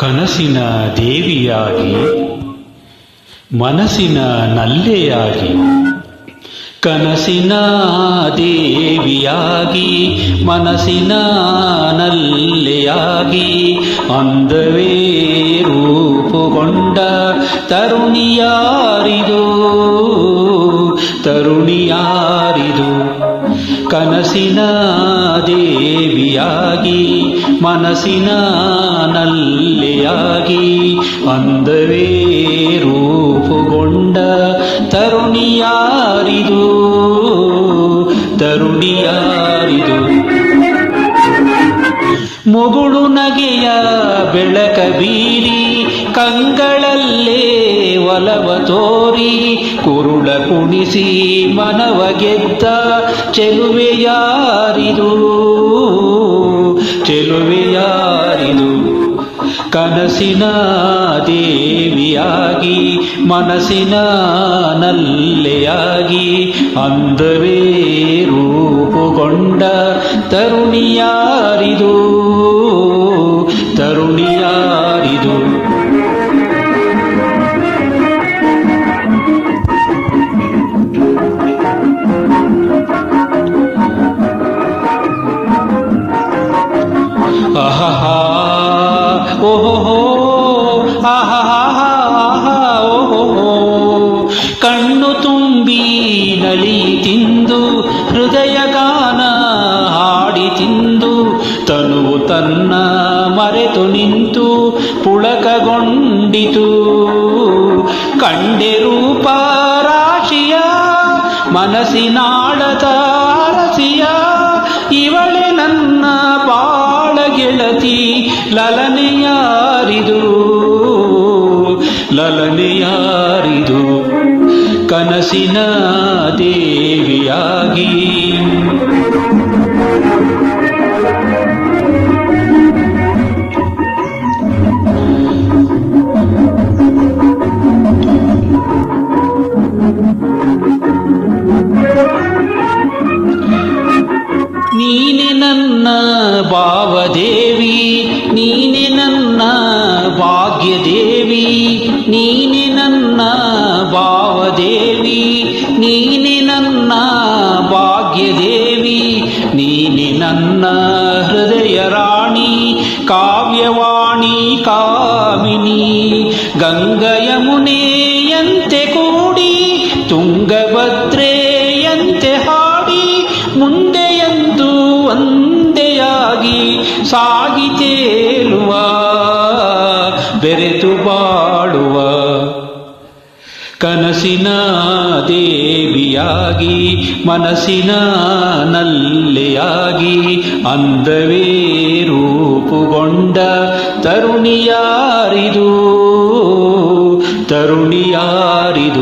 ಕನಸಿನ ದೇವಿಯಾಗಿ ಮನಸ್ಸಿನ ನಲ್ಲೆಯಾಗಿ, ಕನಸಿನ ದೇವಿಯಾಗಿ ಮನಸ್ಸಿನ ನಲ್ಲೆಯಾಗಿ ಅಂದವೇ ರೂಪುಗೊಂಡ ತರುಣಿಯಾರಿದು ತರುಣಿಯಾರಿದು. ಕನಸಿನ ದೇವಿಯಾಗಿ ಮನಸ್ಸಿನ ನಲ್ಲೆಯಾಗಿ ಅಂದವೇ ರೂಪುಗೊಂಡ ತರುಣಿಯಾರಿದು ತರುಣಿಯಾರಿದು. ಮುಗುಳು ನಗೆಯ ಬೆಳಕ ಬೀರಿ ಕಂಗಳಲ್ಲೇ ಒಲವ ತೋರಿ ಕುರುಳ ಕುಣಿಸಿ ಮನವ ಗೆದ್ದ ಚೆಲುವೆಯಾರಿದು ಚೆಲುವೆಯಾರಿದು. ಕನಸಿನ ದೇವಿಯಾಗಿ ಮನಸ್ಸಿನ ನಲ್ಲೆಯಾಗಿ ಅಂದವೇ ರೂಪುಗೊಂಡ ತರುಣಿಯಾರಿದು ತರುಣಿಯಾರಿದು. ಆಹಾ ಓಹೋ ಆಹಾ ಓಹೋ. ಕಣ್ಣು ತುಂಬಿ ನಳಿ ತಿಂದು ಹೃದಯ ಗಾನ ಹಾಡಿ ತಿಂದು ತನುವು ತನ್ನ ಮರೆತು ನಿಂತು ಪುಳಕಗೊಂಡಿತು. ಕಂಡೆ ರೂಪ ರಾಶಿಯ ಮನಸ್ಸಿನಾಳದ ಅರಸಿಯ, ಇವಳೆ ನನ್ನ ಬಾಳ ಗೆಳತಿ ಲಲನೆಯಾರಿದು ಲಲನೆಯಾರಿದು. ಕನಸಿನ ದೇವಿಯಾಗಿ ನೀನೆ ನನ್ನ ಭಾವದೇವಿ, ನೀನೆ ನನ್ನ ಭಾಗ್ಯದೇವಿ, ನೀನೆ ನನ್ನ ಭಾವದೇವಿ, ನೀನೆ ನನ್ನ ಭಾಗ್ಯದೇವಿ, ನೀನೆ ನನ್ನ ಹೃದಯ ರಾಣಿ ಕಾವ್ಯವಾಣಿ ಕಾಮಿನಿ. ಗಂಗಾ ಯಮುನೆಯಂತೆ ಕೂಡಿ ತುಂಗಭದ್ರೆಯಂತೆ ಹಾಡಿ ಮುಂದೆಯಂದು ಒಂದೆಯಾಗಿ ಸಾಗಿ ತೇಲುವ ಬೆರೆತು ಬಾಳುವ. ಕನಸಿನ ದೇವಿಯಾಗಿ ಮನಸ್ಸಿನ ನಲ್ಲೆಯಾಗಿ ಅಂದವೇ ರೂಪುಗೊಂಡ ತರುಣಿಯಾರಿದು